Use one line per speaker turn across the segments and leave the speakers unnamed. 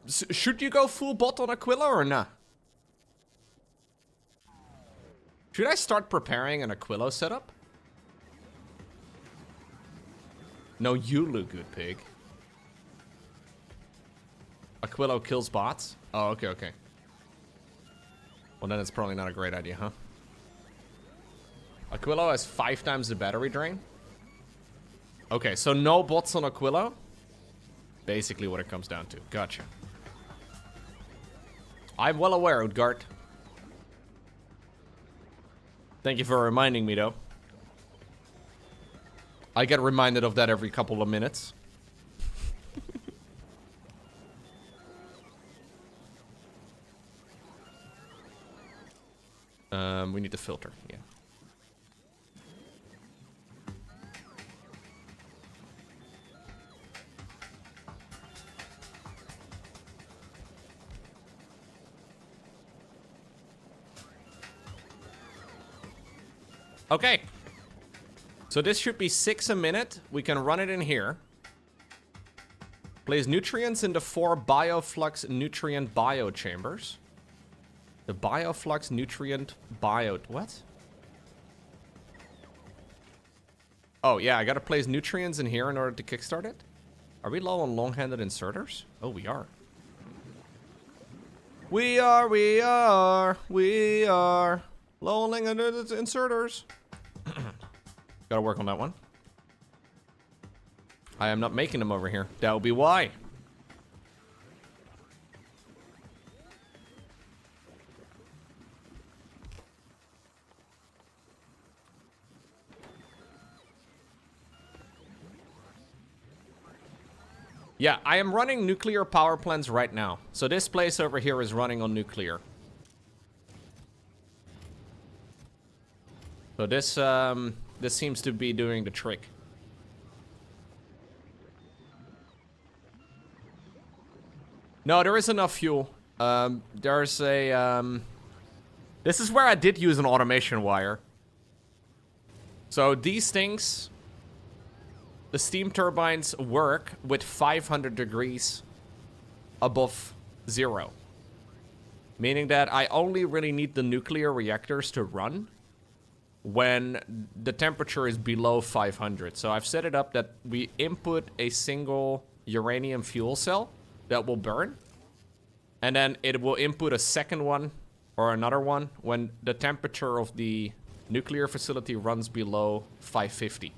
Should you go full bot on Aquilo or not? Should I start preparing an Aquilo setup? No, you look good, pig. Aquilo kills bots? Oh, okay, okay. Well, then it's probably not a great idea, huh? Aquilo has 5 times the battery drain. Okay, so no bots on Aquilo? Basically what it comes down to. Gotcha. I'm well aware, Utgard. Thank you for reminding me, though. I get reminded of that every couple of minutes. We need to filter, yeah. Okay. So this should be 6 a minute. We can run it in here. Place nutrients into 4 bioflux nutrient biochambers. The bioflux nutrient bio... What? Oh, yeah, I gotta place nutrients in here in order to kickstart it. Are we low on long-handed inserters? Oh, we are. We are low on long-handed inserters. Gotta work on that one. I am not making them over here. That will be why. Yeah, I am running nuclear power plants right now. So this place over here is running on nuclear. So this seems to be doing the trick. No, there is enough fuel. There's a... This is where I did use an automation wire. So these things... The steam turbines work with 500 degrees above 0. Meaning that I only really need the nuclear reactors to run when the temperature is below 500. So I've set it up that we input a single uranium fuel cell that will burn. And then it will input a second one or another one when the temperature of the nuclear facility runs below 550.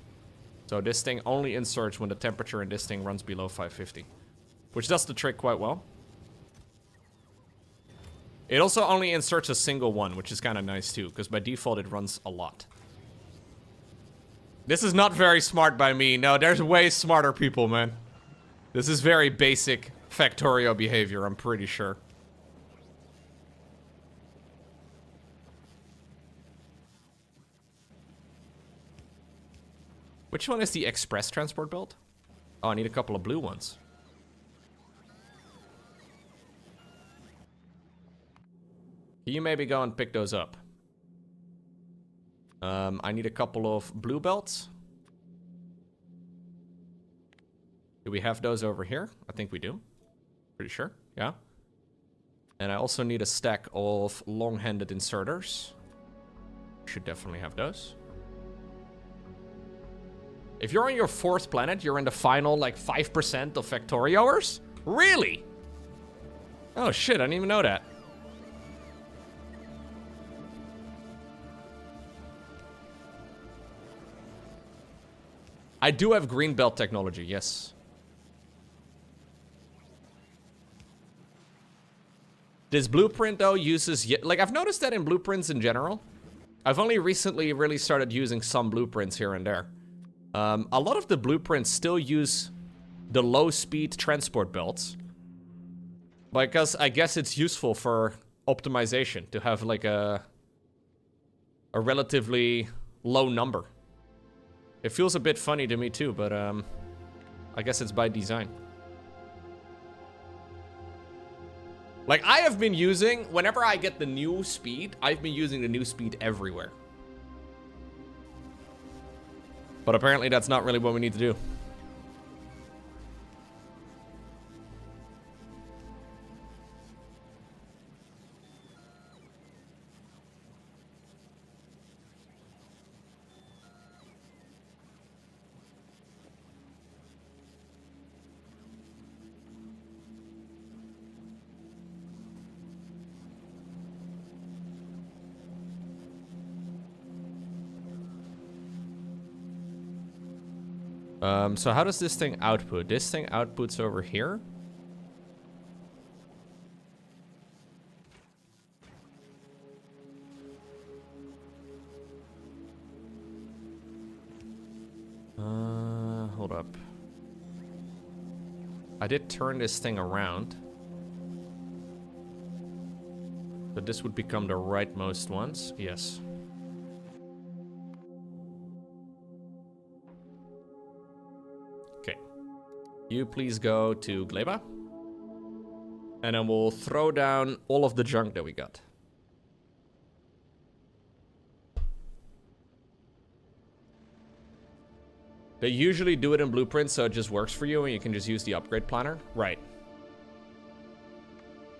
So this thing only inserts when the temperature in this thing runs below 550. Which does the trick quite well. It also only inserts a single one, which is kind of nice too, because by default it runs a lot. This is not very smart by me. No, there's way smarter people, man. This is very basic Factorio behavior, I'm pretty sure. Which one is the express transport belt? Oh, I need a couple of blue ones. Can you maybe go and pick those up? I need a couple of blue belts. Do we have those over here? I think we do. Pretty sure, yeah. And I also need a stack of long-handed inserters. Should definitely have those. If you're on your 4th planet, you're in the final, like, 5% of Factorioers? Really? Oh, shit, I didn't even know that. I do have green belt technology, yes. This blueprint, though, uses... Like, I've noticed that in blueprints in general. I've only recently really started using some blueprints here and there. A lot of the blueprints still use the low-speed transport belts. Because I guess it's useful for optimization to have, like, a relatively low number. It feels a bit funny to me, too, but I guess it's by design. Like, I have been using... Whenever I get the new speed, I've been using the new speed everywhere. But apparently that's not really what we need to do. So how does this thing output? This thing outputs over here. Hold up. I did turn this thing around. So this would become the rightmost ones. Yes. Okay. You please go to Gleba. And then we'll throw down all of the junk that we got. They usually do it in Blueprint, so it just works for you and you can just use the upgrade planner. Right.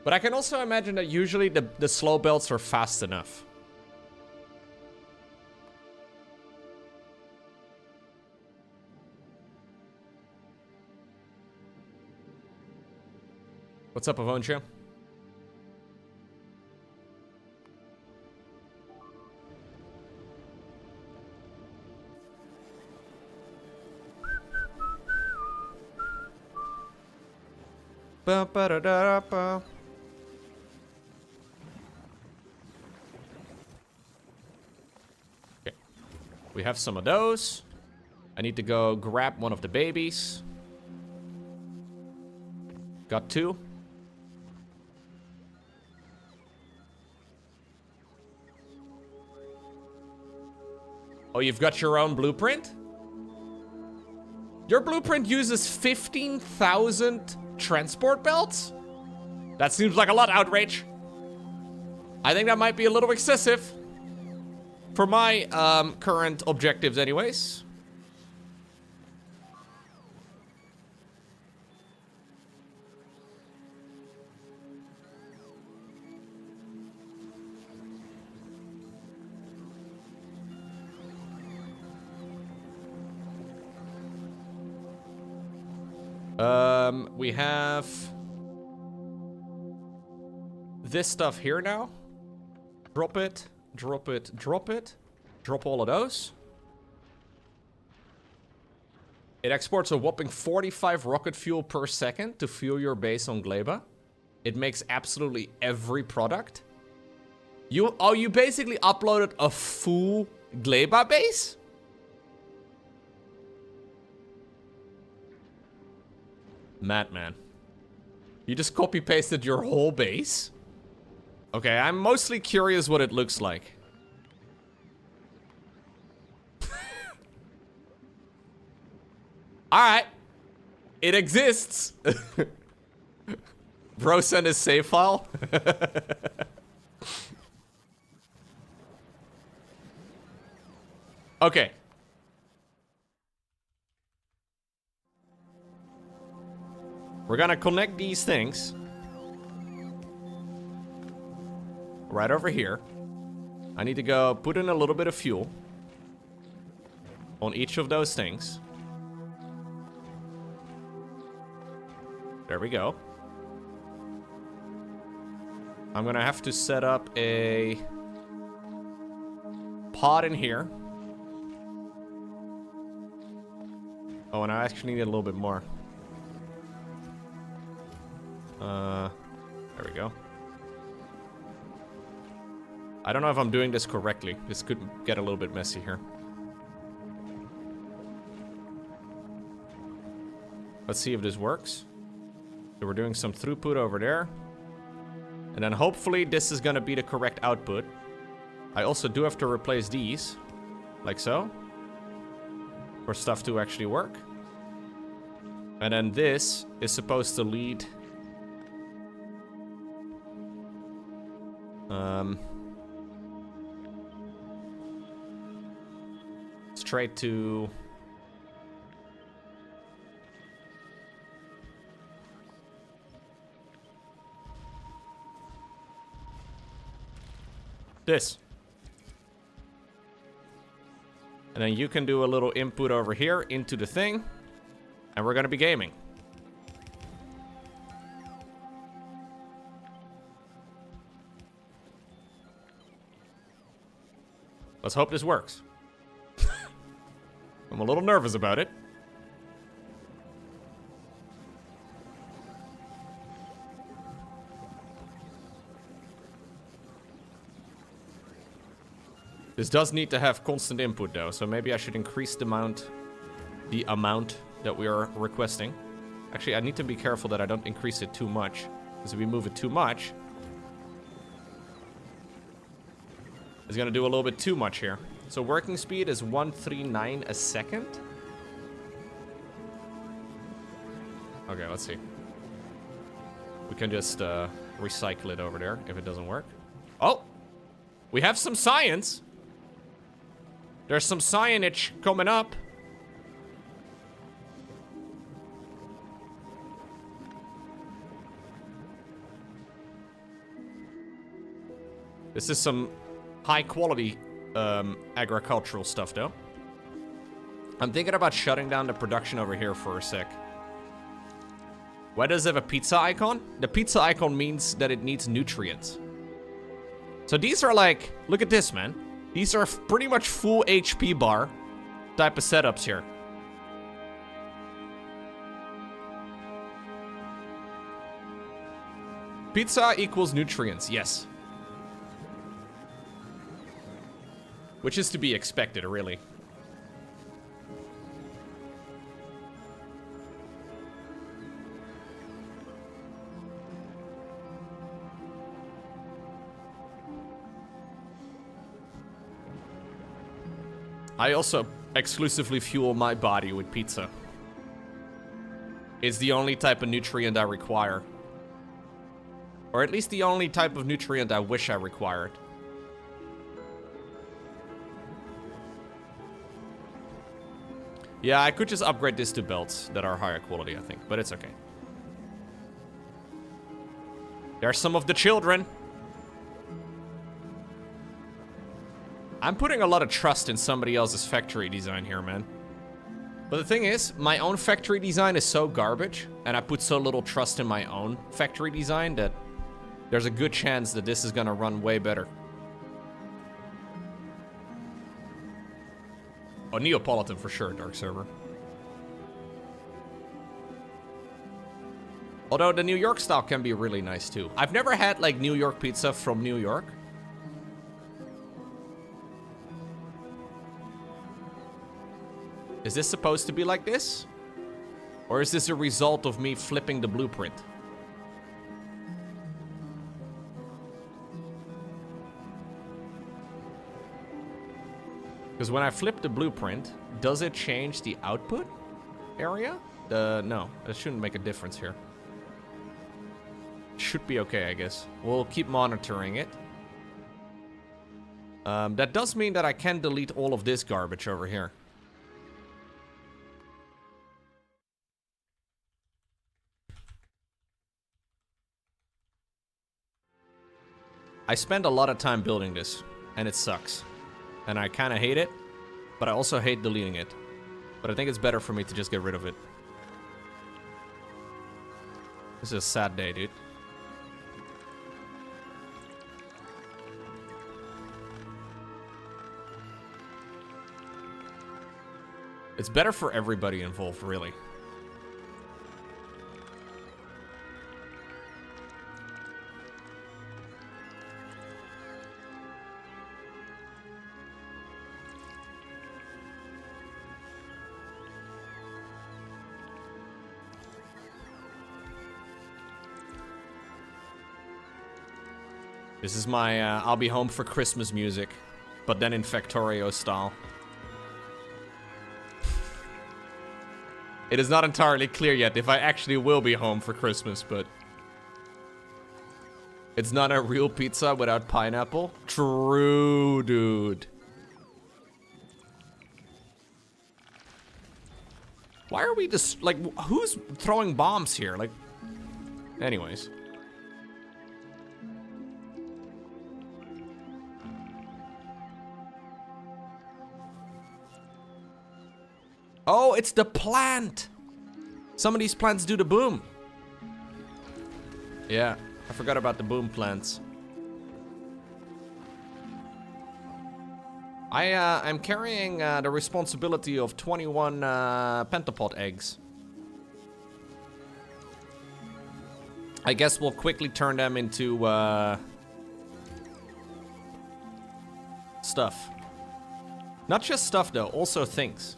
But I can also imagine that usually the slow belts are fast enough. What's up, Avoncha? Ba-ba-da-da-ba. Okay. We have some of those. I need to go grab one of the babies. Got 2. Oh, you've got your own blueprint? Your blueprint uses 15,000 transport belts? That seems like a lot, Outrage. I think that might be a little excessive. For my current objectives anyways. We have this stuff here now. Drop it, drop it, drop it. Drop all of those. It exports a whopping 45 rocket fuel per second to fuel your base on Gleba. It makes absolutely every product. You basically uploaded a full Gleba base? Madman. You just copy-pasted your whole base? Okay, I'm mostly curious what it looks like. Alright. It exists. Bro sent his save file. Okay. We're gonna connect these things. Right over here. I need to go put in a little bit of fuel on each of those things. There we go. I'm gonna have to set up a pod in here. Oh, and I actually need a little bit more. There we go. I don't know if I'm doing this correctly. This could get a little bit messy here. Let's see if this works. So we're doing some throughput over there. And then hopefully this is gonna be the correct output. I also do have to replace these. Like so. For stuff to actually work. And then this is supposed to lead... straight to... this. And then you can do a little input over here into the thing. And we're gonna be gaming. Let's hope this works. I'm a little nervous about it. This does need to have constant input though, so maybe I should increase the amount that we are requesting. Actually, I need to be careful that I don't increase it too much, because if we move it too much, it's gonna do a little bit too much here. So working speed is 139 a second. Okay, let's see. We can just recycle it over there if it doesn't work. Oh! We have some science! There's some signage coming up. This is some high quality agricultural stuff though. I'm thinking about shutting down the production over here for a sec. Why does it have a pizza icon? The pizza icon means that it needs nutrients. So these are like, look at this, man. These are pretty much full HP bar type of setups here. Pizza equals nutrients, yes. Which is to be expected, really. I also exclusively fuel my body with pizza. It's the only type of nutrient I require. Or at least the only type of nutrient I wish I required. Yeah, I could just upgrade this to belts that are higher quality, I think. But it's okay. There's some of the children. I'm putting a lot of trust in somebody else's factory design here, man. But the thing is, my own factory design is so garbage, and I put so little trust in my own factory design that there's a good chance that this is gonna run way better. Oh, Neapolitan for sure, Dark Server. Although the New York style can be really nice too. I've never had like New York pizza from New York. Is this supposed to be like this? Or is this a result of me flipping the blueprint? Because when I flip the blueprint, does it change the output area? No, it shouldn't make a difference here. Should be okay, I guess. We'll keep monitoring it. That does mean that I can delete all of this garbage over here. I spend a lot of time building this, and it sucks. And I kind of hate it, but I also hate deleting it. But I think it's better for me to just get rid of it. This is a sad day, dude. It's better for everybody involved, really. This is my I'll be home for Christmas music, but then in Factorio style. It is not entirely clear yet if I actually will be home for Christmas, but it's not a real pizza without pineapple. True, dude. Why are we just, like, who's throwing bombs here? Like, anyways. Oh, it's the plant. Some of these plants do the boom. Yeah, I forgot about the boom plants. I'm carrying the responsibility of 21 pentapod eggs. I guess we'll quickly turn them into stuff. Not just stuff though, also things.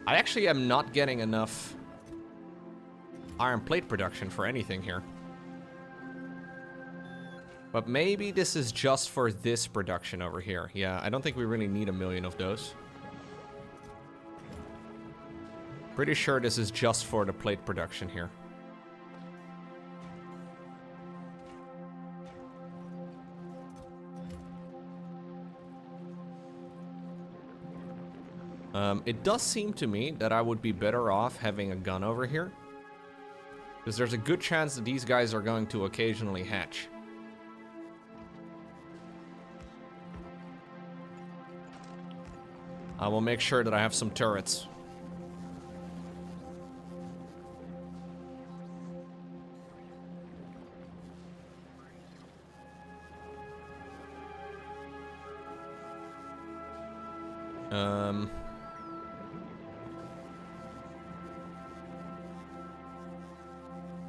I actually am not getting enough iron plate production for anything here. But maybe this is just for this production over here. Yeah, I don't think we really need 1 million of those. Pretty sure this is just for the plate production here. It does seem to me that I would be better off having a gun over here. Because there's a good chance that these guys are going to occasionally hatch. I will make sure that I have some turrets.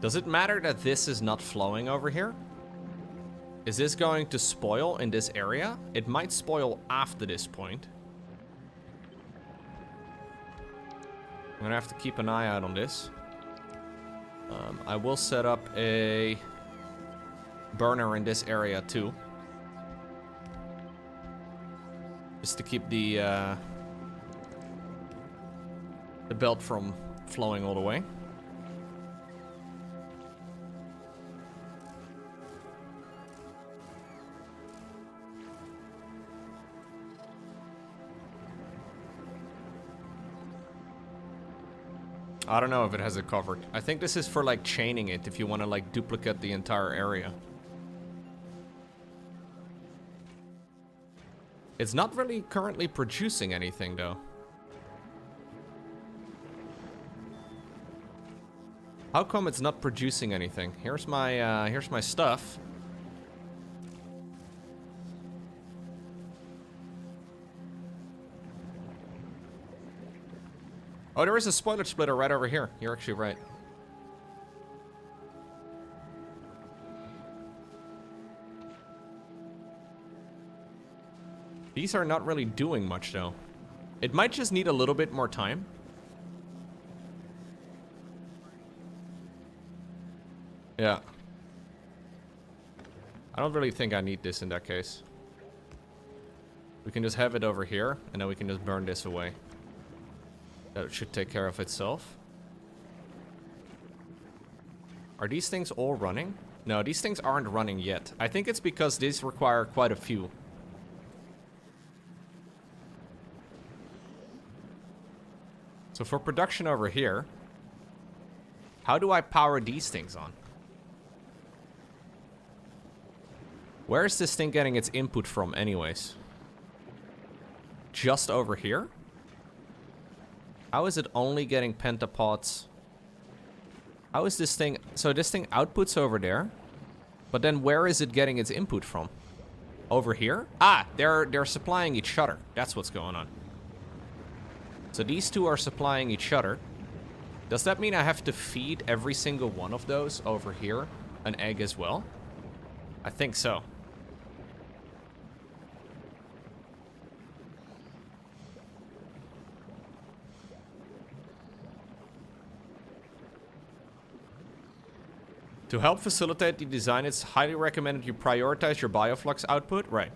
Does it matter that this is not flowing over here? Is this going to spoil in this area? It might spoil after this point. I'm gonna have to keep an eye out on this. I will set up a burner in this area too. Just to keep the belt from flowing all the way. I don't know if it has it covered. I think this is for like chaining it if you want to like duplicate the entire area. It's not really currently producing anything though. How come it's not producing anything? Here's my stuff. Oh, there is a spoiler splitter right over here. You're actually right. These are not really doing much, though. It might just need a little bit more time. Yeah. I don't really think I need this in that case. We can just have it over here, and then we can just burn this away. That should take care of itself. Are these things all running? No, these things aren't running yet. I think it's because these require quite a few. So for production over here, how do I power these things on? Where is this thing getting its input from anyways? Just over here? How is it only getting pentapods? How is this thing... So this thing outputs over there. But then where is it getting its input from? Over here? Ah, they're supplying each other. That's what's going on. So these two are supplying each other. Does that mean I have to feed every single one of those over here an egg as well? I think so. To help facilitate the design, it's highly recommended you prioritize your bioflux output. Right.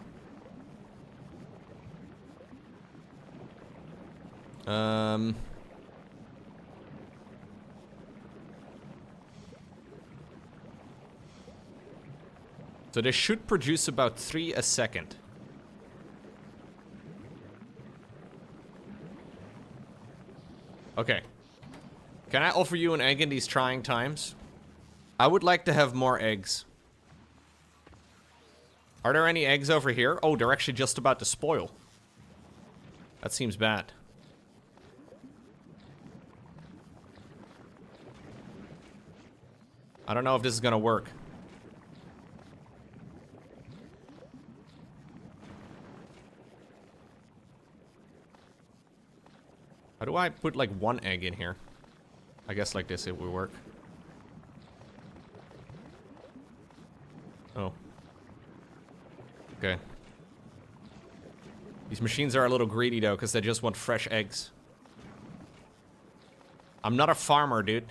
So they should produce about 3 a second. Okay. Can I offer you an egg in these trying times? I would like to have more eggs. Are there any eggs over here? Oh, they're actually just about to spoil. That seems bad. I don't know if this is gonna work. How do I put like 1 egg in here? I guess like this it will work. Oh. Okay. These machines are a little greedy, though, because they just want fresh eggs. I'm not a farmer, dude.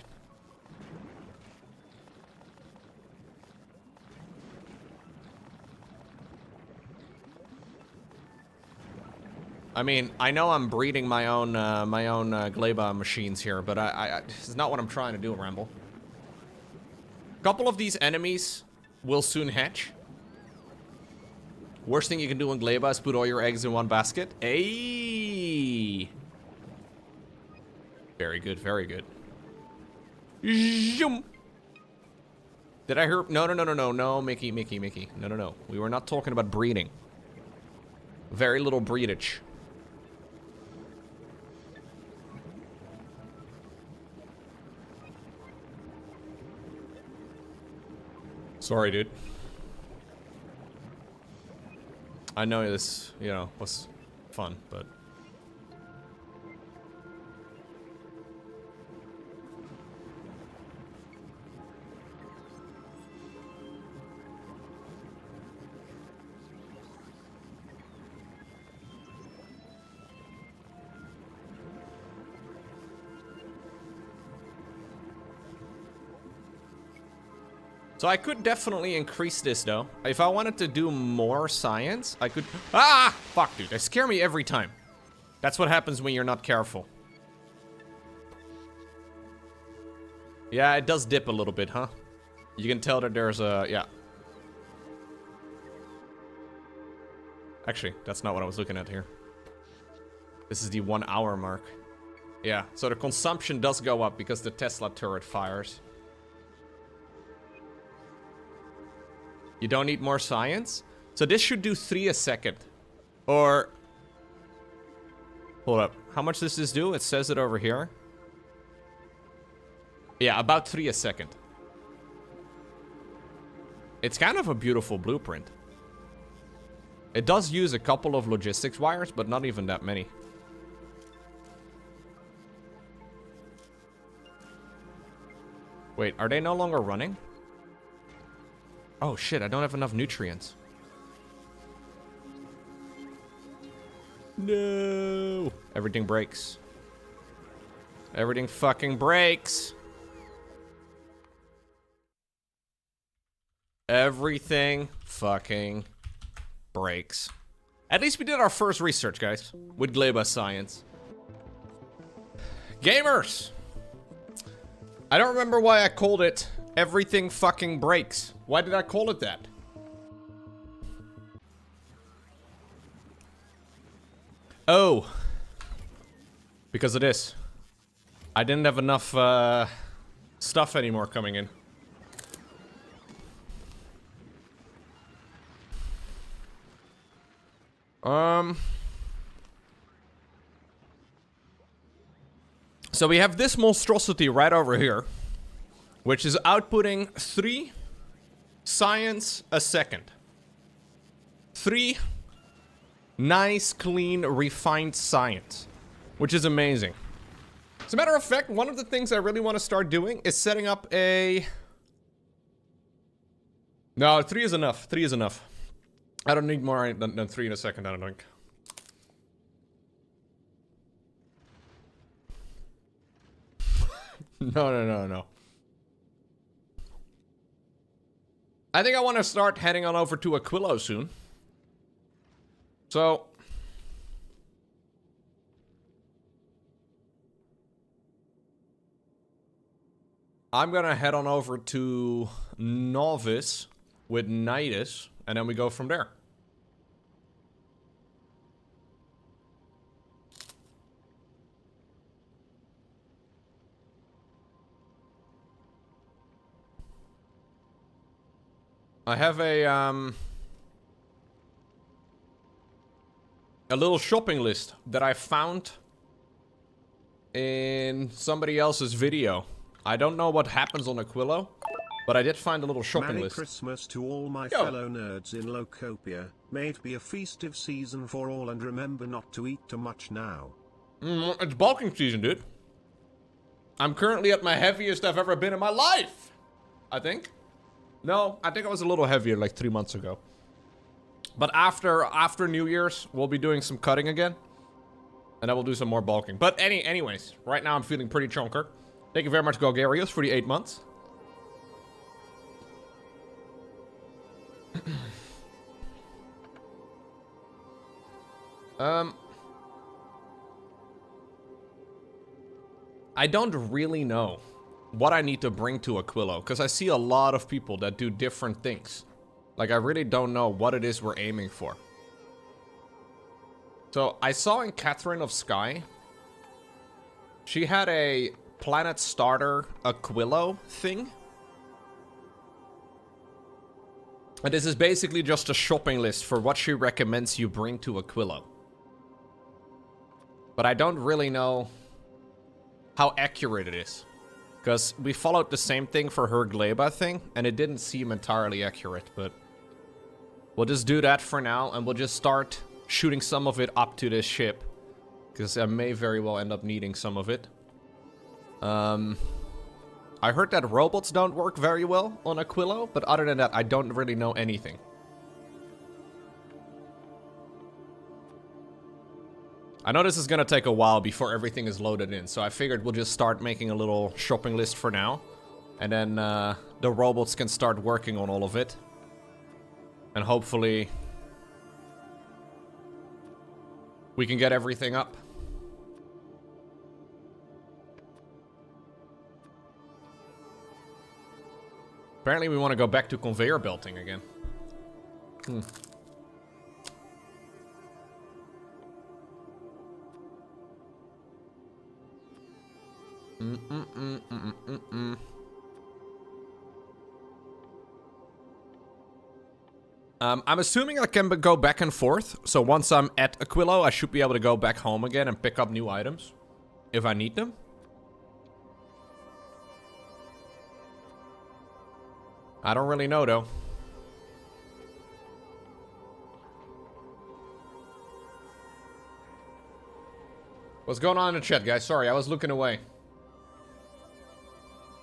I mean, I know I'm breeding my own Gleba machines here, but this is not what I'm trying to do, Ramble. A couple of these enemies will soon hatch. Worst thing you can do in Gleba is put all your eggs in one basket. Ayy! Very good, very good. Zoom! Did I hear? No, Mickey. No. We were not talking about breeding. Very little breedage. Sorry, dude. I know this, you know, was fun, but... So I could definitely increase this, though. If I wanted to do more science, I could... Ah! Fuck, dude. They scare me every time. That's what happens when you're not careful. Yeah, it does dip a little bit, huh? You can tell that there's a... Yeah. Actually, that's not what I was looking at here. This is the 1 hour mark. Yeah, so the consumption does go up because the Tesla turret fires. You don't need more science? So this should do 3 a second. Or... Hold up. How much does this do? It says it over here. Yeah, about 3 a second. It's kind of a beautiful blueprint. It does use a couple of logistics wires, but not even that many. Wait, are they no longer running? Oh shit, I don't have enough nutrients. No! Everything breaks. Everything fucking breaks. Everything fucking breaks. At least we did our first research, guys. With Gleba science. Gamers! I don't remember why I called it Everything Fucking Breaks. Why did I call it that? Oh. Because of this. I didn't have enough stuff anymore coming in. So we have this monstrosity right over here, which is outputting 3 science a second. 3 nice, clean, refined science, which is amazing. As a matter of fact, one of the things I really want to start doing is setting up a... No, 3 is enough. 3 is enough. I don't need more than 3 in a second, I don't think. No. I think I want to start heading on over to Aquilo soon. So... I'm gonna head on over to Novice with Nidus, and then we go from there. I have a little shopping list that I found in somebody else's video. I don't know what happens on Aquilo, but I did find a little shopping list.
Merry Christmas to all my fellow nerds in Lowkopia. May it be a festive season for all, and remember not to eat too much now.
It's bulking season, dude. I'm currently at my heaviest I've ever been in my life, I think. No, I think I was a little heavier like 3 months ago. But after New Year's, we'll be doing some cutting again. And I will do some more bulking. But anyways, right now I'm feeling pretty chunker. Thank you very much, Golgarius, for the 8 months. I don't really know what I need to bring to Aquilo, because I see a lot of people that do different things. Like, I really don't know what it is we're aiming for. So, I saw in Catherine of Sky, she had a planet starter Aquilo thing. And this is basically just a shopping list for what she recommends you bring to Aquilo. But I don't really know how accurate it is. Because we followed the same thing for her Gleba thing, and it didn't seem entirely accurate, but we'll just do that for now, and we'll just start shooting some of it up to this ship. Because I may very well end up needing some of it. I heard that robots don't work very well on Aquilo, but other than that, I don't really know anything. I know this is gonna take a while before everything is loaded in, so I figured we'll just start making a little shopping list for now. And then the robots can start working on all of it. And hopefully we can get everything up. Apparently we want to go back to conveyor belting again. I'm assuming I can go back and forth. So once I'm at Aquilo, I should be able to go back home again and pick up new items. If I need them. I don't really know, though. What's going on in the chat, guys? Sorry, I was looking away.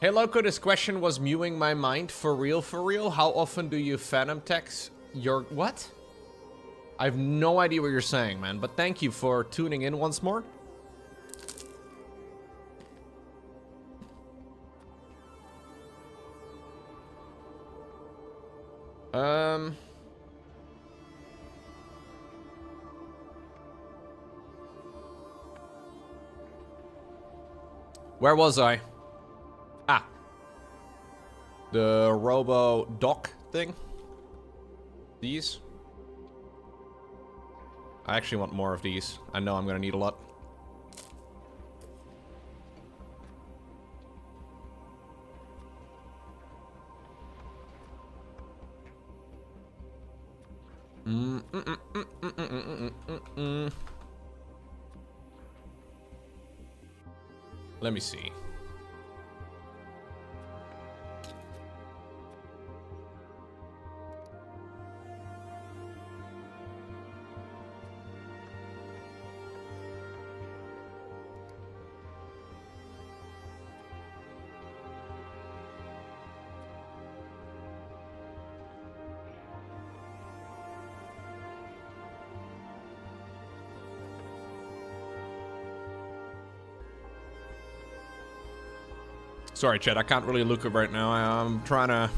Hey, Lowko, this question was mewing my mind. For real, for real? How often do you phantom text your... What? I have no idea what you're saying, man. But thank you for tuning in once more. Where was I? Ah. The robo dock thing. These. I actually want more of these. I know I'm gonna need a lot. Let me see. Sorry, Chet, I can't really look it right now. I'm trying to...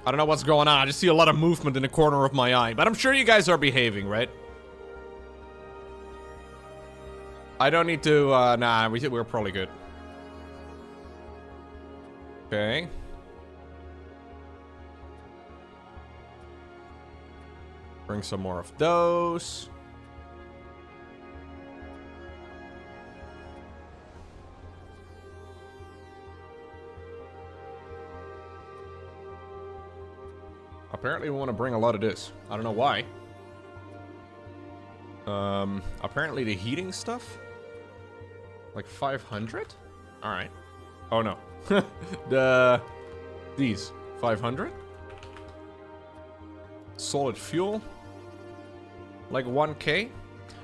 I don't know what's going on. I just see a lot of movement in the corner of my eye. But I'm sure you guys are behaving, right? I don't need to... nah, we're probably good. Okay. Bring some more of those. Apparently we want to bring a lot of this. I don't know why. Apparently the heating stuff? Like 500? Alright. Oh no. These. 500? Solid fuel. Like 1K?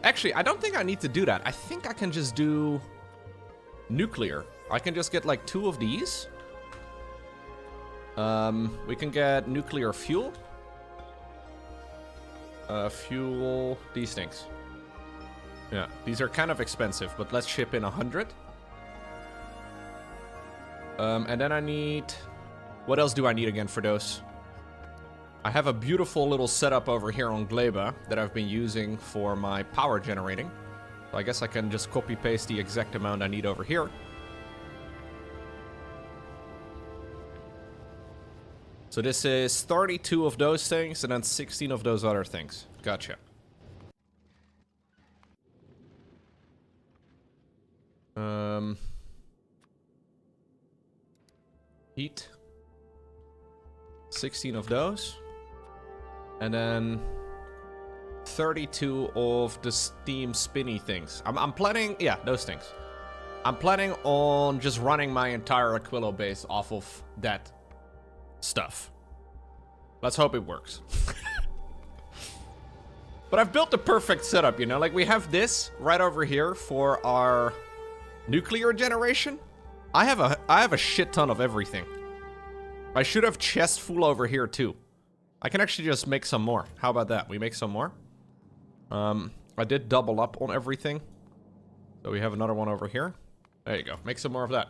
Actually, I don't think I need to do that. I think I can just do nuclear. I can just get like 2 of these. We can get nuclear fuel. Fuel these things. Yeah, these are kind of expensive, but let's ship in 100. And then I need... What else do I need again for those? I have a beautiful little setup over here on Gleba that I've been using for my power generating. So I guess I can just copy-paste the exact amount I need over here. So this is 32 of those things and then 16 of those other things. Gotcha. Heat. 16 of those. And then 32 of the steam spinny things. I'm planning... Yeah, those things. I'm planning on just running my entire Aquilo base off of that stuff. Let's hope it works. But I've built the perfect setup, you know? Like, we have this right over here for our nuclear generation. I have a shit ton of everything. I should have chest full over here, too. I can actually just make some more. How about that? We make some more. I did double up on everything. So we have another one over here. There you go. Make some more of that.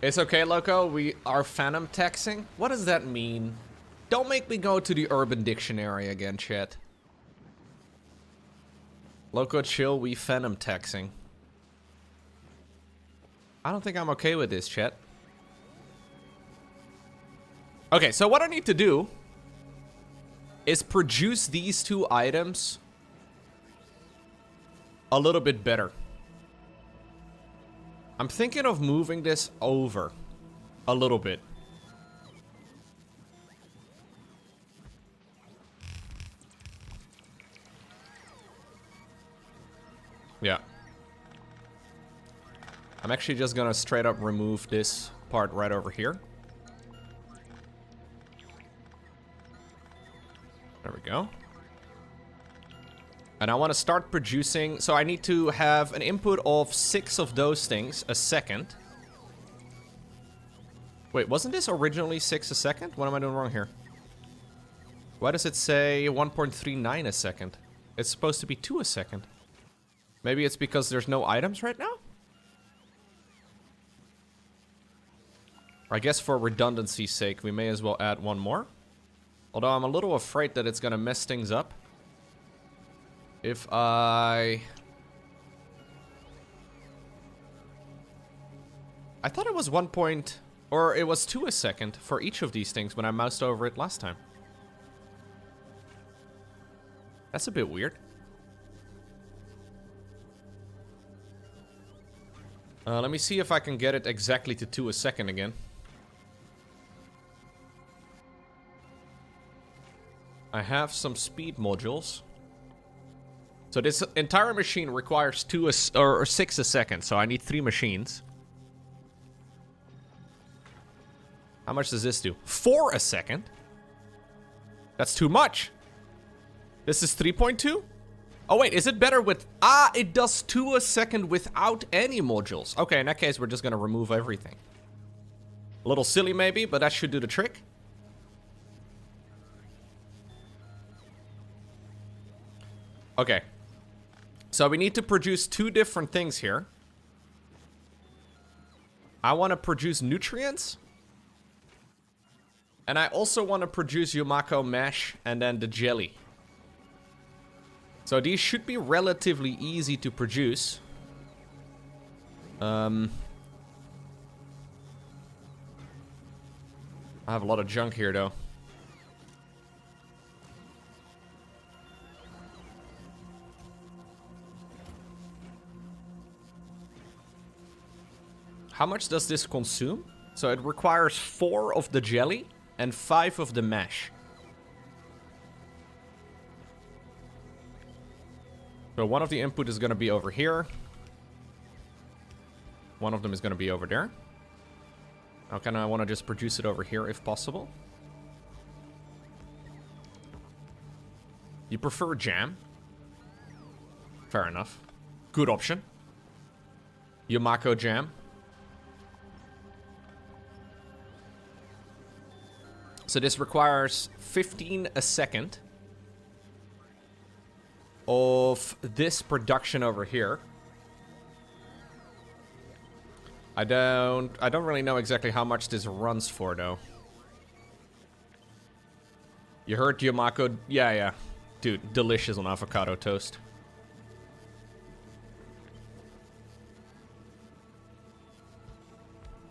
It's okay, Lowko. We are phantom taxing. What does that mean? Don't make me go to the Urban Dictionary again, chat. Lowko, chill. We phantom taxing. I don't think I'm okay with this, chat. Okay, so what I need to do is produce these two items a little bit better. I'm thinking of moving this over a little bit. Yeah. I'm actually just gonna straight up remove this part right over here. There we go. And I want to start producing... So I need to have an input of 6 of those things a second. Wait, wasn't this originally 6 a second? What am I doing wrong here? Why does it say 1.39 a second? It's supposed to be 2 a second. Maybe it's because there's no items right now? I guess for redundancy's sake, we may as well add one more. Although I'm a little afraid that it's gonna mess things up. If I thought it was 1 point... Or it was 2 a second for each of these things when I moused over it last time. That's a bit weird. Let me see if I can get it exactly to 2 a second again. I have some speed modules. So this entire machine requires 6 a second, so I need 3 machines. How much does this do? 4 a second? That's too much. This is 3.2? Oh wait, is it better with... Ah, it does 2 a second without any modules. Okay, in that case, we're just gonna remove everything. A little silly maybe, but that should do the trick. Okay. So we need to produce 2 different things here. I want to produce nutrients. And I also want to produce Yumako mesh and then the jelly. So these should be relatively easy to produce. I have a lot of junk here though. How much does this consume? So it requires 4 of the jelly and 5 of the mesh. So one of the input is going to be over here. One of them is going to be over there. Now kind of want to just produce it over here if possible. You prefer jam? Fair enough. Good option. Yamako jam. So this requires 15 a second of this production over here. I don't really know exactly how much this runs for though. You heard Yamako? Yeah. Dude, delicious on avocado toast.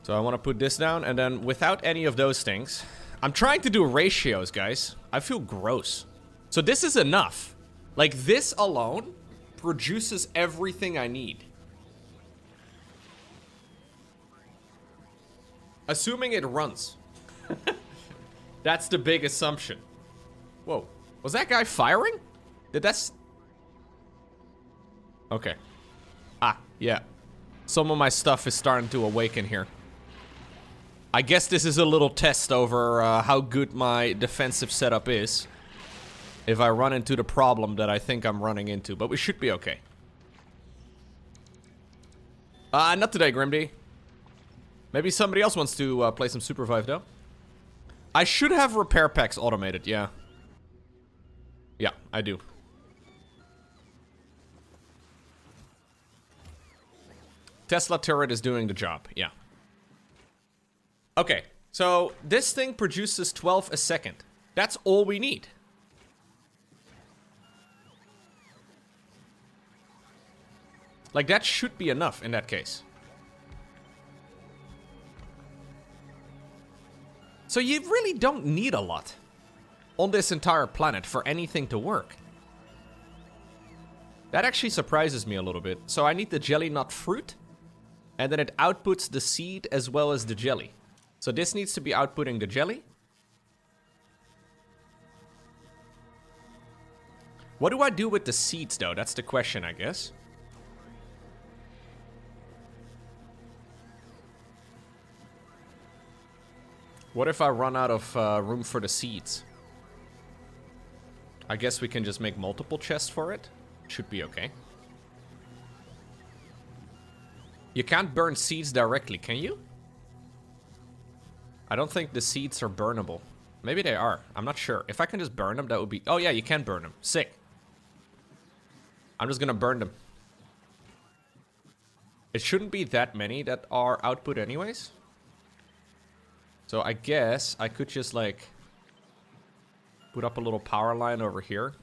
So I want to put this down, and then without any of those things, I'm trying to do ratios, guys. I feel gross. So this is enough. Like, this alone produces everything I need. Assuming it runs. That's the big assumption. Whoa. Was that guy firing? Did that... Okay. Ah, yeah. Some of my stuff is starting to awaken here. I guess this is a little test over how good my defensive setup is. If I run into the problem that I think I'm running into. But we should be okay. Not today, Grimdy. Maybe somebody else wants to play some Supervive, though. I should have repair packs automated, yeah. Yeah, I do. Tesla turret is doing the job, yeah. Okay, so this thing produces 12 a second. That's all we need. Like, that should be enough in that case. So you really don't need a lot on this entire planet for anything to work. That actually surprises me a little bit. So I need the jelly nut fruit, and then it outputs the seed as well as the jelly. So this needs to be outputting the jelly. What do I do with the seeds, though? That's the question, I guess. What if I run out of room for the seeds? I guess we can just make multiple chests for it. Should be okay. You can't burn seeds directly, can you? I don't think the seeds are burnable. Maybe they are. I'm not sure. If I can just burn them, that would be... Oh yeah, you can burn them. Sick. I'm just gonna burn them. It shouldn't be that many that are output anyways. So I guess I could just like put up a little power line over here.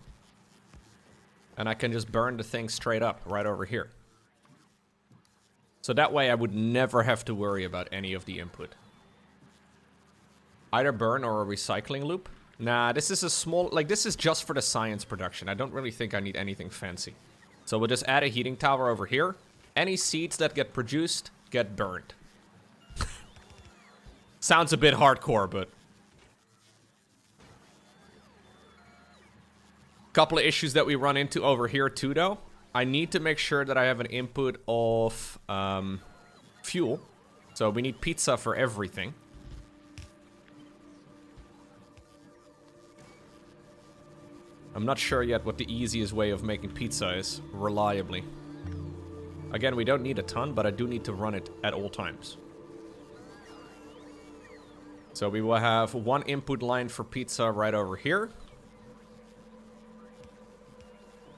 And I can just burn the thing straight up right over here. So that way I would never have to worry about any of the input. Either burn or a recycling loop. Nah, this is a small, like this is just for the science production. I don't really think I need anything fancy. So we'll just add a heating tower over here. Any seeds that get produced get burned. Sounds a bit hardcore, but... Couple of issues that we run into over here too, though. I need to make sure that I have an input of fuel. So we need pizza for everything. I'm not sure yet what the easiest way of making pizza is, reliably. Again, we don't need a ton, but I do need to run it at all times. So we will have one input line for pizza right over here.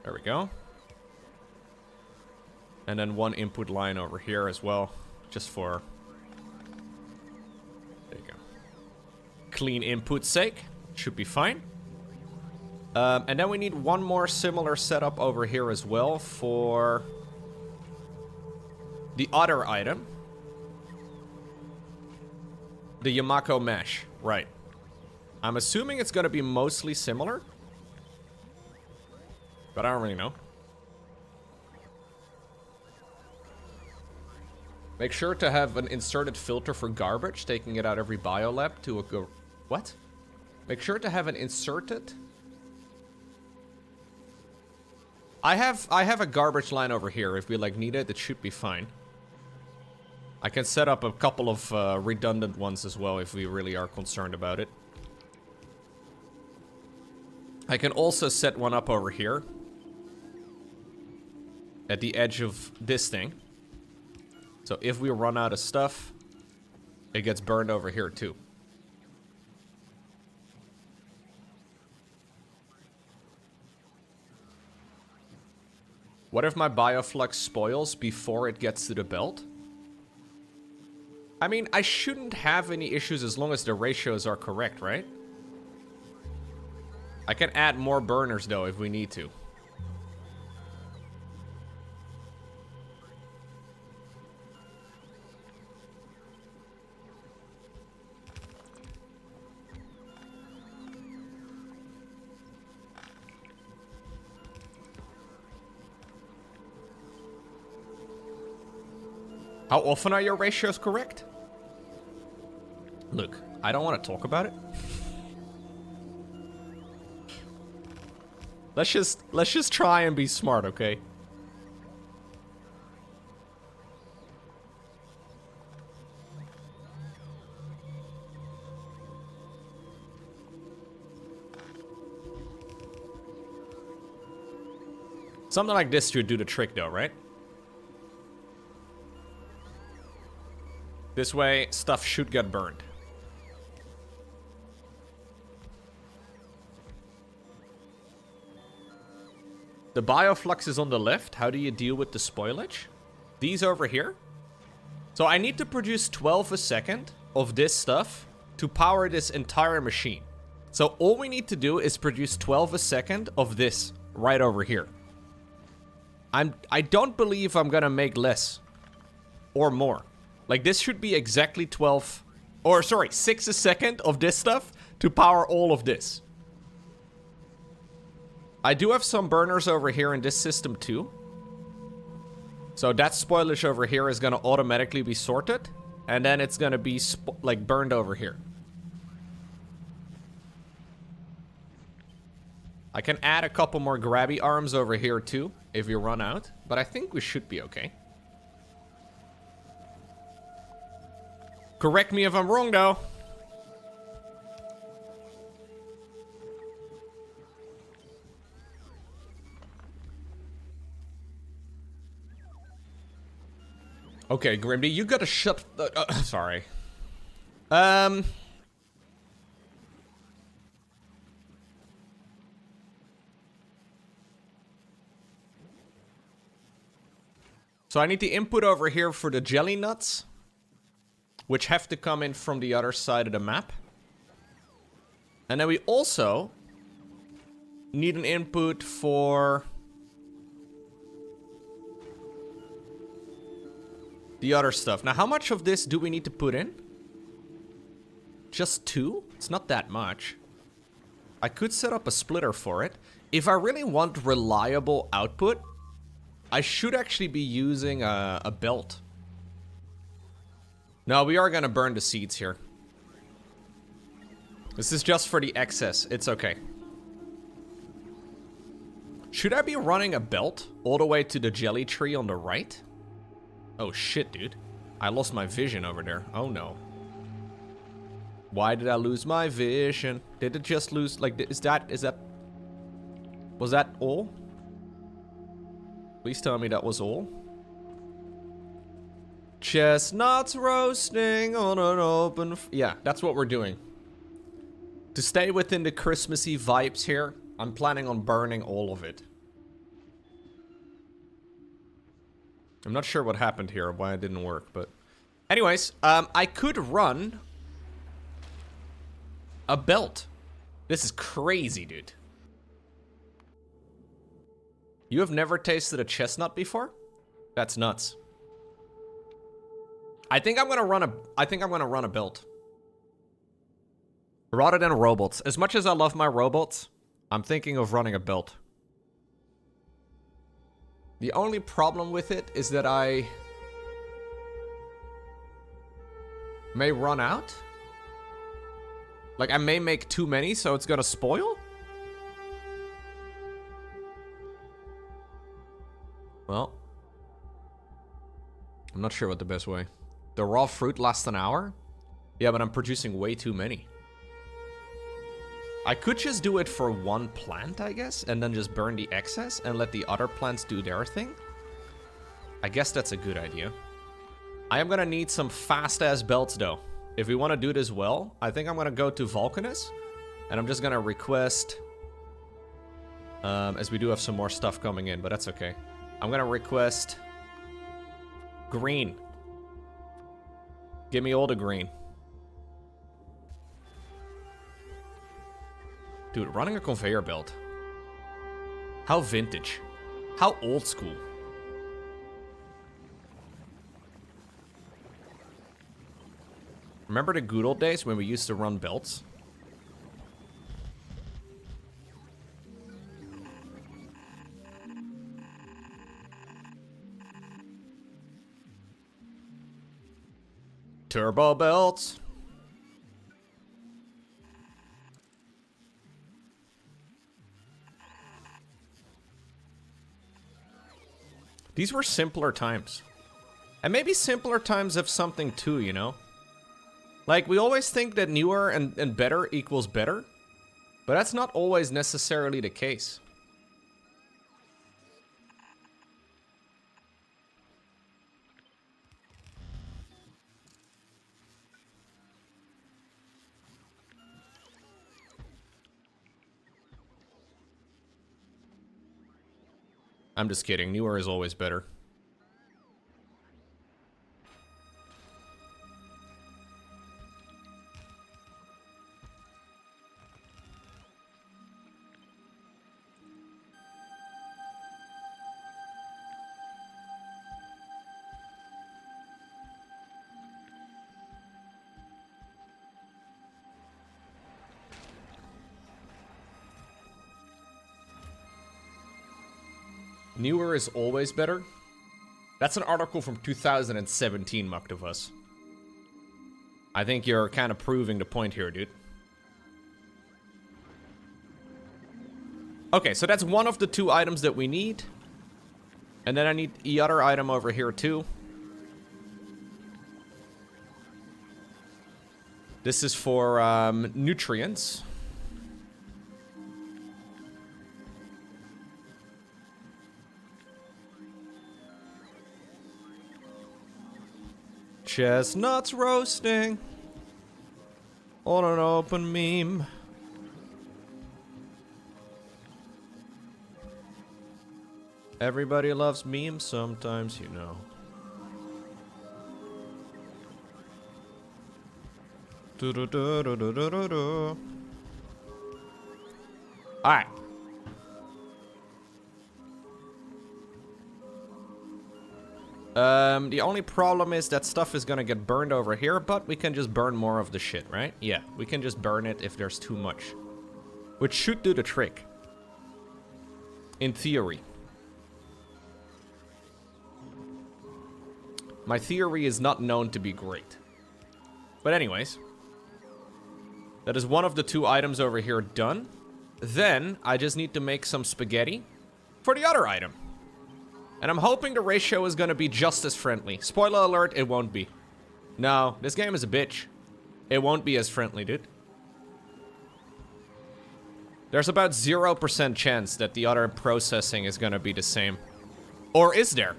There we go. And then one input line over here as well, just for... There you go. Clean input sake. Should be fine. And then we need one more similar setup over here as well for the other item. The Yamako mesh, right. I'm assuming it's gonna be mostly similar. But I don't really know. Make sure to have an inserted filter for garbage, taking it out every biolab to a go... What? Make sure to have an inserted... I have a garbage line over here. If we like need it, it should be fine. I can set up a couple of redundant ones as well if we really are concerned about it. I can also set one up over here. At the edge of this thing. So if we run out of stuff, it gets burned over here too. What if my bioflux spoils before it gets to the belt? I mean, I shouldn't have any issues as long as the ratios are correct, right? I can add more burners though if we need to. How often are your ratios correct? Look, I don't want to talk about it. Let's just try and be smart, okay? Something like this should do the trick though, right? This way, stuff should get burned. The bioflux is on the left. How do you deal with the spoilage? These over here. So I need to produce 12 a second of this stuff to power this entire machine. So all we need to do is produce 12 a second of this right over here. I don't believe I'm gonna make less or more. Like, this should be exactly 12, or sorry, 6 a second of this stuff to power all of this. I do have some burners over here in this system too. So that spoilage over here is gonna automatically be sorted, and then it's gonna be like burned over here. I can add a couple more grabby arms over here too, if we run out, but I think we should be okay. Correct me if I'm wrong, though. Okay, Grimby, you gotta shut... sorry. So I need the input over here for the jelly nuts, which have to come in from the other side of the map. And then we also need an input for the other stuff. Now, how much of this do we need to put in? Just 2? It's not that much. I could set up a splitter for it. If I really want reliable output, I should actually be using a belt. No, we are gonna burn the seeds here. This is just for the excess. It's okay. Should I be running a belt all the way to the jelly tree on the right? Oh shit, dude. I lost my vision over there. Oh no. Why did I lose my vision? Did it just lose, like, was that all? Please tell me that was all. Chestnuts roasting on an open... yeah, that's what we're doing. To stay within the Christmassy vibes here, I'm planning on burning all of it. I'm not sure what happened here, why it didn't work, but... anyways, I could run a belt. This is crazy, dude. You have never tasted a chestnut before? That's nuts. I think I'm gonna run a belt. Rather than robots. As much as I love my robots, I'm thinking of running a belt. The only problem with it is that I may run out. Like, I may make too many, so it's gonna spoil. Well, I'm not sure what the best way. The raw fruit lasts an hour? Yeah, but I'm producing way too many. I could just do it for one plant, I guess, and then just burn the excess and let the other plants do their thing. I guess that's a good idea. I am gonna need some fast-ass belts, though. If we want to do this well, I think I'm gonna go to Vulcanus. And I'm just gonna request... as we do have some more stuff coming in, but that's okay. I'm gonna request... green. Give me all the green. Dude, running a conveyor belt. How vintage. How old school. Remember the good old days when we used to run belts? Turbo belts. These were simpler times. And maybe simpler times have something too, you know? Like, we always think that newer and better equals better. But that's not always necessarily the case. I'm just kidding. Newer is always better. Newer is always better. That's an article from 2017, Muktavus. I think you're kind of proving the point here, dude. Okay, so that's one of the two items that we need. And then I need the other item over here, too. This is for nutrients. Chestnuts roasting on an open meme. Everybody loves memes sometimes, you know. Alright. The only problem is that stuff is gonna get burned over here, but we can just burn more of the shit, right? Yeah, we can just burn it if there's too much. Which should do the trick. In theory. My theory is not known to be great. But anyways. That is one of the two items over here done. Then, I just need to make some spaghetti for the other item. And I'm hoping the ratio is gonna be just as friendly. Spoiler alert, it won't be. No, this game is a bitch. It won't be as friendly, dude. There's about 0% chance that the other processing is gonna be the same. Or is there?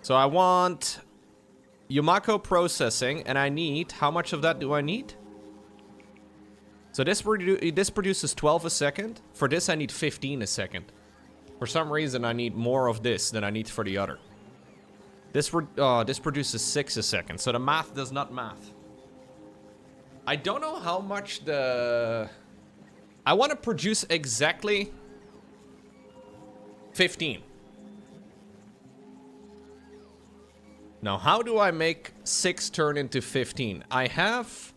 So I want Yumako processing, and I need... How much of that do I need? So this produces 12 a second. For this, I need 15 a second. For some reason, I need more of this than I need for the other. This produces 6 a second, so the math does not math. I don't know how much the... I want to produce exactly 15. Now, how do I make 6 turn into 15? I have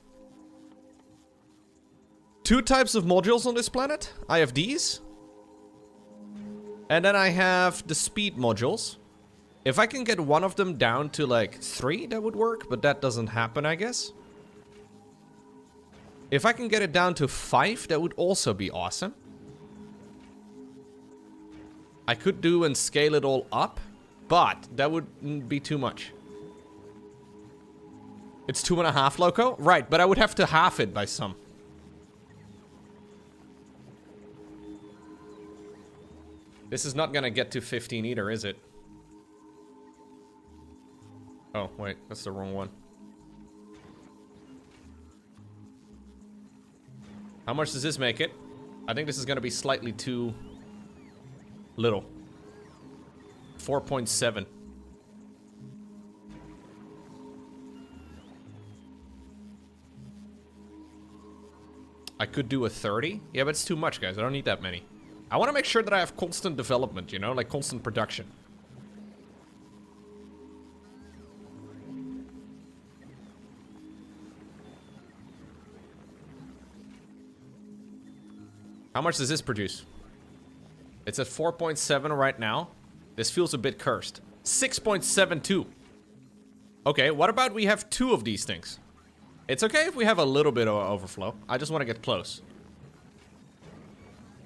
2 types of modules on this planet. I have these. And then I have the speed modules. If I can get one of them down to like 3, that would work, but that doesn't happen, I guess. If I can get it down to 5, that would also be awesome. I could do and scale it all up, but that would be too much. It's 2.5, Lowko? Right, but I would have to half it by some. This is not gonna get to 15 either, is it? Oh, wait, that's the wrong one. How much does this make it? I think this is gonna be slightly too little. 4.7. I could do a 30. Yeah, but it's too much, guys. I don't need that many. I want to make sure that I have constant development, you know? Like, constant production. How much does this produce? It's at 4.7 right now. This feels a bit cursed. 6.72. Okay, what about we have 2 of these things? It's okay if we have a little bit of overflow. I just want to get close.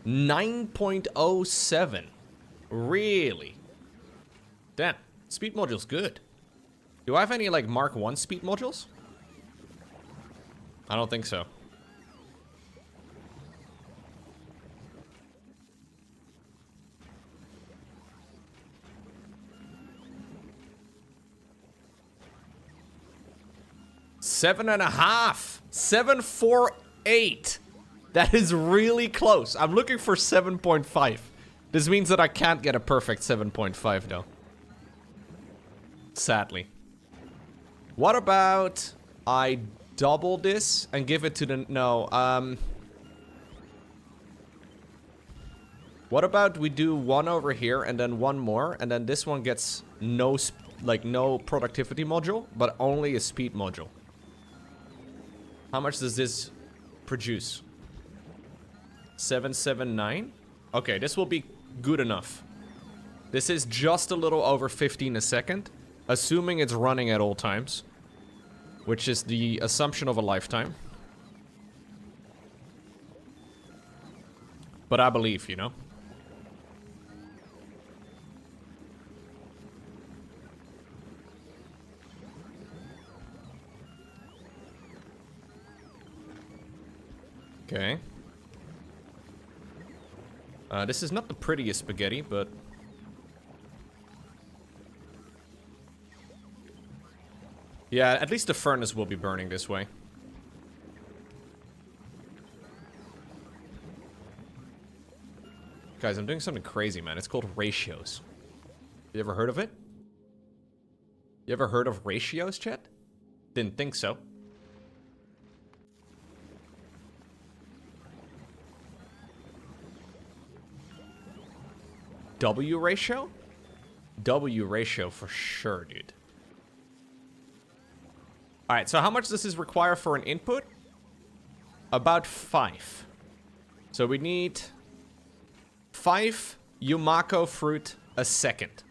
9.07. Really? Damn. Speed module's good. Do I have any, like, Mark 1 speed modules? I don't think so. Seven and a half. 748. That is really close. I'm looking for 7.5. This means that I can't get a perfect 7.5 though. Sadly. What about I double this and give it to the... No, what about we do one over here and then one more, and then this one gets no productivity module, but only a speed module. How much does this produce? 779? Okay, this will be good enough. This is just a little over 15 a second, assuming it's running at all times, which is the assumption of a lifetime. But I believe, you know? Okay. This is not the prettiest spaghetti, but... yeah, at least the furnace will be burning this way. Guys, I'm doing something crazy, man. It's called ratios. You ever heard of it? You ever heard of ratios, chat? Didn't think so. W ratio? W ratio for sure, dude. Alright, so how much does this require for an input? About 5. So we need 5 Yumako fruit a second.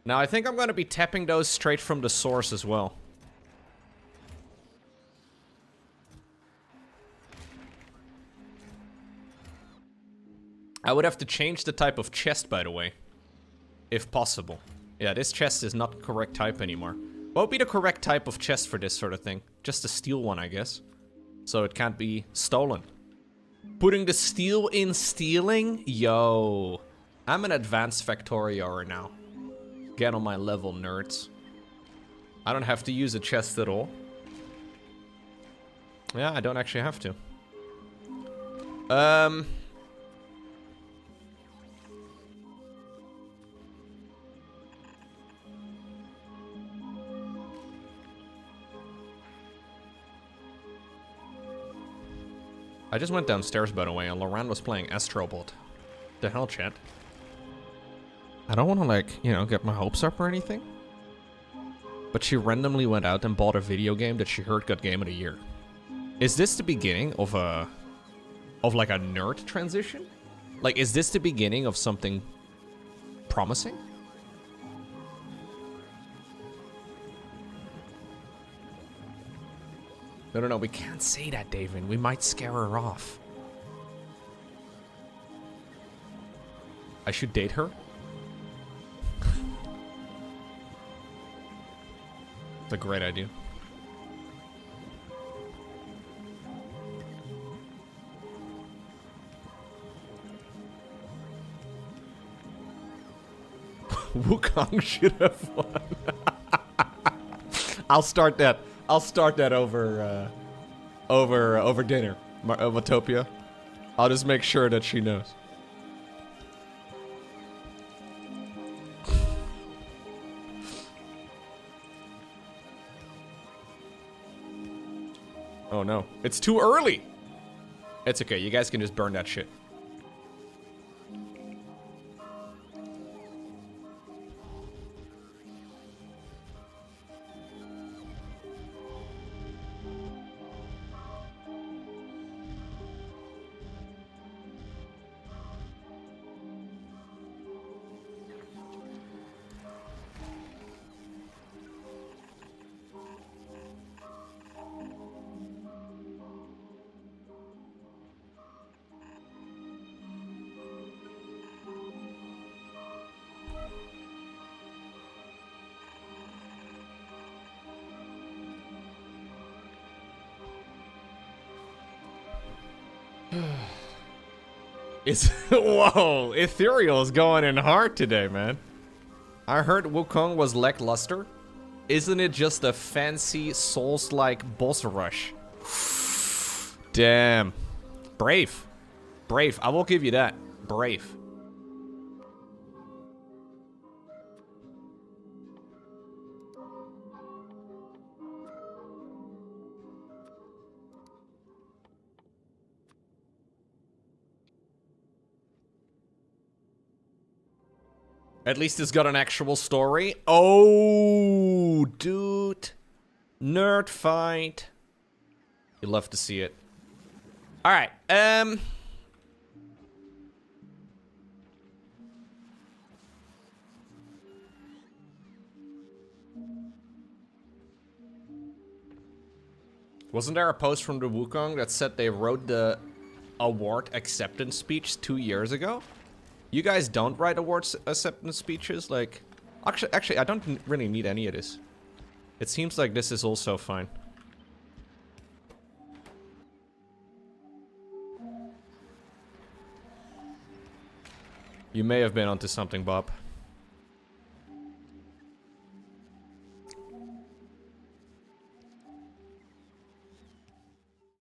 Now I think I'm going to be tapping those straight from the source as well. I would have to change the type of chest, by the way. If possible. Yeah, this chest is not correct type anymore. What would be the correct type of chest for this sort of thing? Just a steel one, I guess. So it can't be stolen. Putting the steel in stealing? Yo. I'm an advanced Factorio now. Get on my level, nerds. I don't have to use a chest at all. Yeah, I don't actually have to. I just went downstairs, by the way, and Loran was playing Astrobot. The hell, chat? I don't want to, like, you know, get my hopes up or anything. But she randomly went out and bought a video game that she heard got Game of the Year. Is this the beginning of a... like a nerd transition? Like, is this the beginning of something promising? No, we can't say that, David. We might scare her off. I should date her? It's a great idea. Wukong should have won. I'll start that. I'll start that over dinner, Matopia. I'll just make sure that she knows. Oh no, it's too early. It's okay, you guys can just burn that shit. Whoa, Ethereal's going in hard today, man. I heard Wukong was lackluster. Isn't it just a fancy Souls-like boss rush? Damn. Brave. Brave, I will give you that. Brave. At least it's got an actual story. Oh, dude. Nerd fight. You love to see it. All right. Wasn't there a post from the Wukong that said they wrote the award acceptance speech 2 years ago? You guys don't write awards acceptance speeches? Like, actually, I don't really need any of this. It seems like this is also fine. You may have been onto something, Bob.